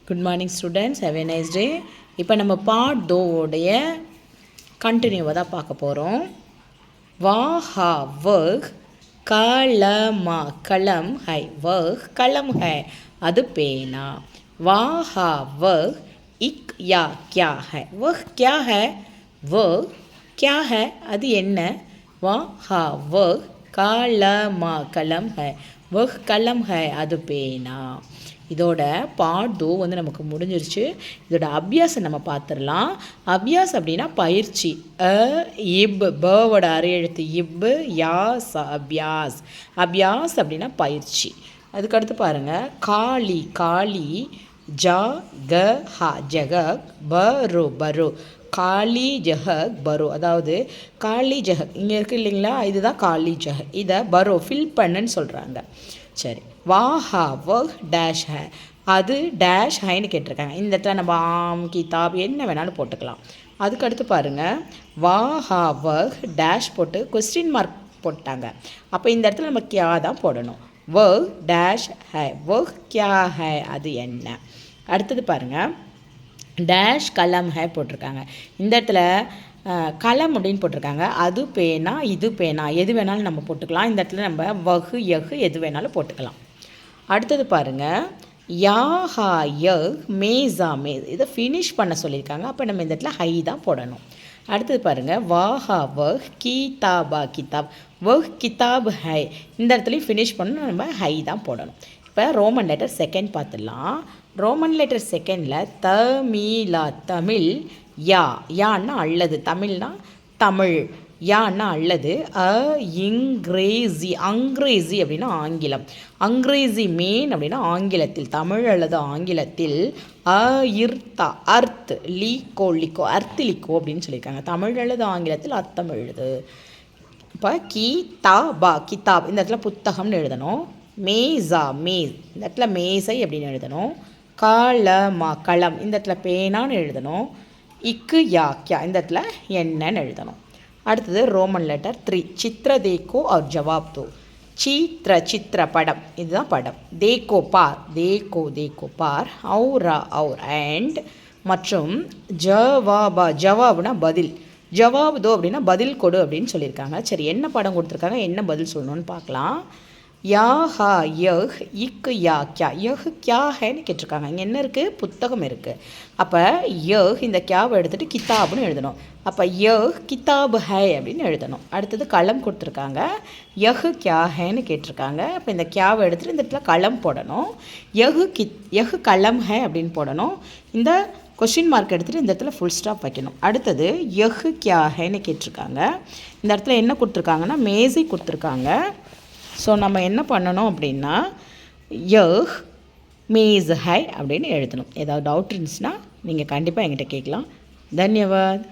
Good morning students, have a nice day. இப்போ நம்ம part 2 உடைய கண்டினியூவை தான் பார்க்க போகிறோம். வா ஹா வஹ் கலமா கலம் ஹை வஹ் கலம் ஹை அது பேனா. வா ஹா வஹ் இக் யா கியா ஹை வஹ் கியா ஹை வஹ் கியா ஹை அது என்ன. வா ஹா வஹ் கலமா கலம் ஹை வஹ் கலம் ஹை அது பேனா. இதோட பார்ட் 2 வந்து நமக்கு முடிஞ்சிருச்சு. இதோட அபியாசம் நம்ம பார்த்துடலாம். அபியாஸ் அப்படின்னா பயிற்சி. இப் பவோட அரை எழுத்து இப் யாஸ் அபியாஸ். அபியாஸ் அப்படின்னா பயிற்சி. அதுக்கடுத்து பாருங்கள், காளி காளி ஜ க ஹ ஜகக் பரு பரு காளி ஜஹக் பரு. அதாவது காளி ஜஹக் இங்கே இருக்குது இல்லைங்களா, இதுதான் காளி ஜஹக். இதை பரு ஃபில் பண்ணுன்னு சொல்கிறாங்க. சரி, வா ஹா வஹ் டேஷ் ஹை அது டேஷ் ஹைன்னு கேட்டிருக்காங்க. இந்த இடத்துல நம்ம ஆம் கிதாப் என்ன வேணாலும் போட்டுக்கலாம். அதுக்கடுத்து பாருங்கள், வா ஹா வஹ் டேஷ் போட்டு கொஸ்டின் மார்க் போட்டாங்க. அப்போ இந்த இடத்துல நம்ம கியா தான் போடணும். வஹ் டேஷ் ஹை வஹ் கியா ஹை அது என்ன. அடுத்தது பாருங்கள், டேஷ் கலம் ஹை போட்டிருக்காங்க. இந்த இடத்துல கலம் அப்படின்னு போட்டிருக்காங்க. அது பேனா இது பேனா எது வேணாலும் நம்ம போட்டுக்கலாம். இந்த இடத்துல நம்ம வஹு யஹு எது வேணாலும் போட்டுக்கலாம். அடுத்தது பாருங்கள், யா ஹா யஹ் மேஸா மேஸ் இதை ஃபினிஷ் பண்ண சொல்லியிருக்காங்க. அப்போ நம்ம இந்த இடத்துல ஹை தான் போடணும். அடுத்தது பாருங்கள், வா ஹா வஹ் கிதாபா கிதாப் வஹ் கிதாப் ஹை இந்த இடத்துலையும் ஃபினிஷ் பண்ணணும், நம்ம ஹை தான் போடணும். இப்போ ரோமன் லெட்டர் செகண்ட் பார்த்துடலாம். ரோமன் லெட்டர் செகண்டில் தமிழா தமிழ் யா யான்னா அல்லது தமிழ்னா தமிழ் யான்னா அல்லது இங்கிரேசி அங்கிரேசி அப்படின்னா ஆங்கிலம் அங்கிரேசி மெயின் அப்படின்னா ஆங்கிலத்தில் தமிழ் அல்லது ஆங்கிலத்தில் இர்த்தா அர்த் லீக்கோ லிக்கோ அர்த் லிக்கோ அப்படின்னு சொல்லியிருக்காங்க. தமிழ் அல்லது ஆங்கிலத்தில் அர்த்தம் எழுது. இப்போ கிதாபா கிதாப் இந்த இடத்துல புத்தகம்னு எழுதணும். மேஸா மேஸ் இந்த இடத்துல மேசை அப்படின்னு எழுதணும். கலமா களம் இந்த இடத்துல பேனான்னு எழுதணும். இக்கு யா கியா இந்த இடத்துல என்னன்னு எழுதணும். அடுத்தது ரோமன் லெட்டர் 3 சித்ர தேக்கோ और ஜவாப் தோ. சித்ர சித்ர படம் இதுதான் படம். தேக்கோ பார் தேக்கோ தேக்கோ பார் ஔரா ஔர் அண்ட் மற்றும் ஜவாபா ஜவாப்னா பதில் ஜவாப் தோ அப்படின்னா பதில் கொடு அப்படின்னு சொல்லியிருக்காங்க. சரி, என்ன படம் கொடுத்துருக்காங்க, என்ன பதில் சொல்லணும்னு பார்க்கலாம். யா ஹா யஹ் இக் யா கியா யஹ் கியா ஹைன்னு கேட்டிருக்காங்க. இங்கே என்ன இருக்குது, புத்தகம் இருக்குது. அப்போ யஹ் இந்த கியாவை எடுத்துகிட்டு கிதாப்னு எழுதணும். அப்போ யஹ் கிதாப் ஹை அப்படின்னு எழுதணும். அடுத்தது களம் கொடுத்துருக்காங்க. யஹ் கியா ஹைன்னு கேட்டிருக்காங்க. அப்போ இந்த கியாவை எடுத்துகிட்டு இந்த இடத்துல களம் போடணும். யஹ் களம் ஹை அப்படின்னு போடணும். இந்த கொஷின் மார்க் எடுத்துகிட்டு இந்த இடத்துல ஃபுல் ஸ்டாப் வைக்கணும். அடுத்தது யஹ் கியா ஹைன்னு கேட்டிருக்காங்க. இந்த இடத்துல என்ன கொடுத்துருக்காங்கன்னா மேசை கொடுத்துருக்காங்க. ஸோ நம்ம என்ன பண்ணணும் அப்படின்னா யஹ் மேஸ் ஹை அப்படின்னு எழுதணும். ஏதாவது டவுட் இருந்துச்சுன்னா நீங்கள் கண்டிப்பாக என்கிட்ட கேட்கலாம். தன்யவாத்.